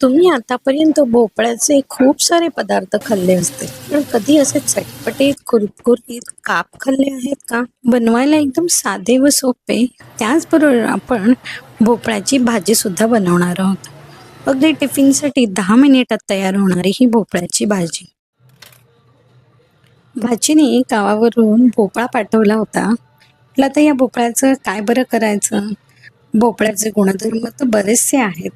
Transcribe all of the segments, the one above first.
तुम्ही आतापर्यंत भोपळ्याचे खूप सारे पदार्थ खाल्ले असतील, पण कधी असे चटपटीत, कुरकुरीत काप खाल्ले आहेत का? बनवायला एकदम साधे व सोपे. त्याचबरोबर आपण भोपळ्याची भाजी सुद्धा बनवणार आहोत. अगदी टिफिनसाठी 10 मिनिटात तयार होणारी ही भोपळ्याची भाजी. भाचीने गावावरून भोपळा पाठवला होता. म्हटलं आता या भोपळ्याचं काय बरं करायचं? भोपळ्याचे गुणधर्म तर बरेचसे आहेत.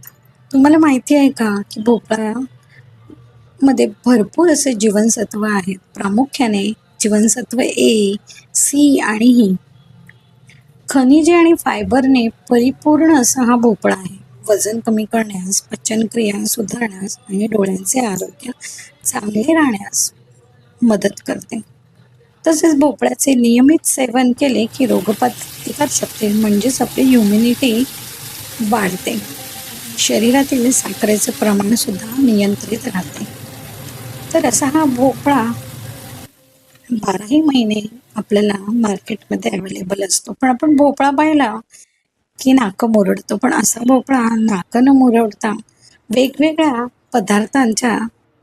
तुम्हाला माहिती आहे का की भोपळ्यामध्ये भरपूर असे जीवनसत्व आहेत. प्रामुख्याने जीवनसत्व ए, सी आणि ही खनिजे आणि फायबरने परिपूर्ण असा हा भोपळा आहे. वजन कमी करण्यास, पचनक्रिया सुधारण्यास आणि डोळ्यांचे आरोग्य चांगले राहण्यास मदत करते. तसेच भोपळ्याचे नियमित सेवन केले की रोगप्रतिकारशक्ती म्हणजेच आपली इम्युनिटी वाढते. शरीरातील साखरेचे प्रमाण सुद्धा नियंत्रित राहते. तर असा हा भोपळा 12ही महिने आपल्याला मार्केटमध्ये अवेलेबल असतो. पण आपण भोपळा पाहिला की नाकं मुरडतो. पण असा भोपळा नाकं न मुरडता वेगवेगळ्या पदार्थांच्या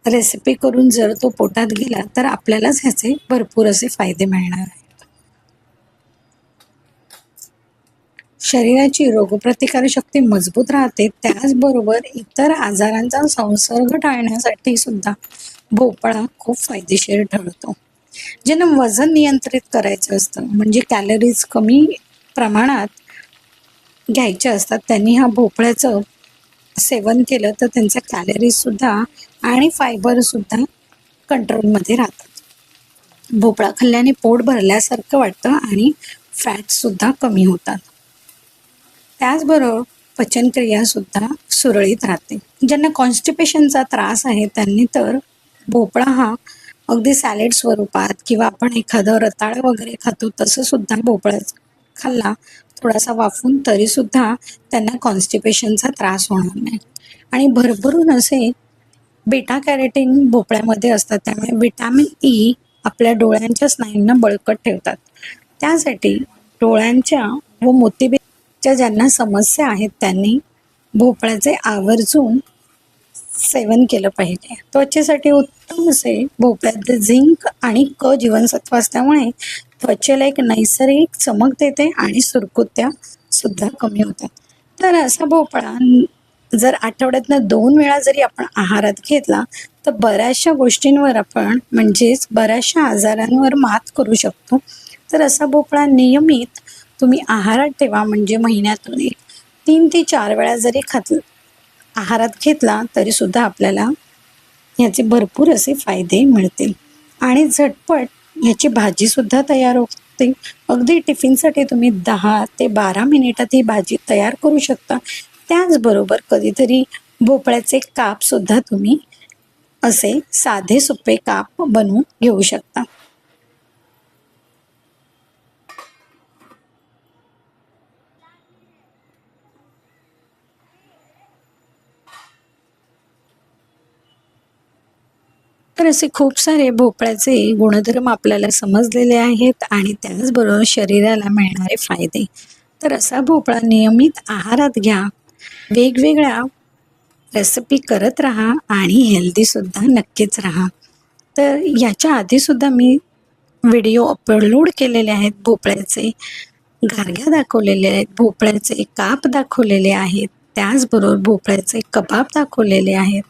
रेसिपी करून जर तो पोटात गेला तर आपल्यालाच ह्याचे भरपूर असे फायदे मिळणार आहेत. शरीराची रोगप्रतिकारशक्ती मजबूत राहते. त्याचबरोबर इतर आजारांचा संसर्ग टाळण्यासाठी सुद्धा भोपळा खूप फायदेशीर ठरतो. ज्यांना वजन नियंत्रित करायचं असतं म्हणजे कॅलरीज कमी प्रमाणात घ्यायच्या असतात त्यांनी हा भोपळ्याचं सेवन केलं तर त्यांच्या कॅलरीज सुद्धा आणि फायबर सुद्धा कंट्रोलमध्ये राहतात. भोपळा खाल्ल्याने पोट भरल्यासारखं वाटतं आणि फॅट सुद्धा कमी होतात. त्याचबरोबर पचनक्रिया सुद्धा सुरळीत राहते. ज्यांना कॉन्स्टिपेशनचा त्रास आहे त्यांनी तर भोपळा हा अगदी सॅलेड स्वरूपात किंवा आपण एखादं रताळं वगैरे खातो तसं सुद्धा भोपळा खाल्ला थोडासा वाफून तरी सुद्धा त्यांना कॉन्स्टिपेशनचा त्रास होणार नाही. आणि भरभरून असे बेटा कॅरोटीन भोपळ्यामध्ये असतात त्यामुळे विटॅमिन ई आपल्या डोळ्यांच्या स्नायूंना बळकट ठेवतात. त्यासाठी डोळ्यांच्या व मोतीबिंदूच्या ज्यांना समस्या आहेत त्यांनी भोपळ्याचे आवर्जून सेवन केलं पाहिजे. त्वचेसाठी उत्तम असे भोपळ्यात झिंक आणि क जीवनसत्व असल्यामुळे त्वचेला एक नैसर्गिक चमक देते आणि सुरकुत्या सुद्धा कमी होतात. तर असा भोपळा जर आठवड्यातनं 2 वेळा जरी आपण आहारात घेतला तर बऱ्याचशा गोष्टींवर आपण म्हणजेच बऱ्याचशा आजारांवर मात करू शकतो. तर असा भोपळा नियमित तुम्ही आहारात ठेवा म्हणजे महिन्यातून 3 ते 4 वेळा जरी आहारात घेतला तरी सुद्धा आपल्याला याचे भरपूर असे फायदे मिळतील. आणि झटपट याची भाजी सुद्धा तयार होते. अगदी टिफिनसाठी तुम्ही 10 ते 12 मिनिटात ही भाजी तयार करू शकता. त्याचबरोबर कधीतरी भोपळ्याचे काप सुद्धा तुम्ही असे साधे सोपे काप बनवून घेऊ शकता. तर असे खूप सारे भोपळ्याचे गुणधर्म आपल्याला समजलेले आहेत आणि त्याचबरोबर शरीराला मिळणारे फायदे. तर असा भोपळा नियमित आहारात घ्या. वेगवेगळ्या रेसिपी करत राहा आणि हेल्दीसुद्धा नक्कीच राहा. तर याच्या आधीसुद्धा मी व्हिडिओ अपलोड केलेले आहेत. भोपळ्याचे घारग्या दाखवलेले आहेत, भोपळ्याचे काप दाखवलेले आहेत, त्याचबरोबर भोपळ्याचे कबाब दाखवलेले आहेत,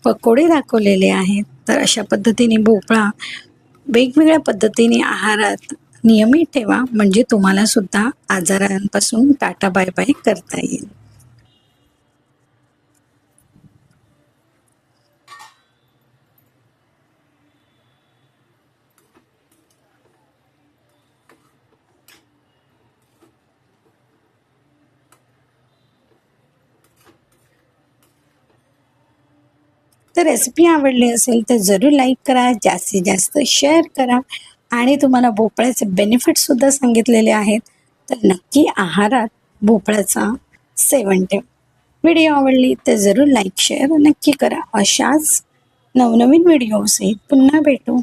पकोडे दाखवलेले आहेत. तर अशा पद्धतीने भोपळा वेगवेगळ्या पद्धतीने आहारात नियमित ठेवा म्हणजे तुम्हाला सुद्धा आजारांपासून टाटा बाय बाय करता येईल. तर रेसिपी आवडली असेल तर जरूर लाईक करा, जास्तीत जास्त शेअर करा आणि तुम्हाला भोपळ्याचे बेनिफिटसुद्धा सांगितलेले आहेत. तर नक्की आहारात भोपळ्याचा सेवन ठेवा. व्हिडिओ आवडली तर जरूर लाईक शेअर नक्की करा. अशाच नवनवीन व्हिडिओसहित पुन्हा भेटू.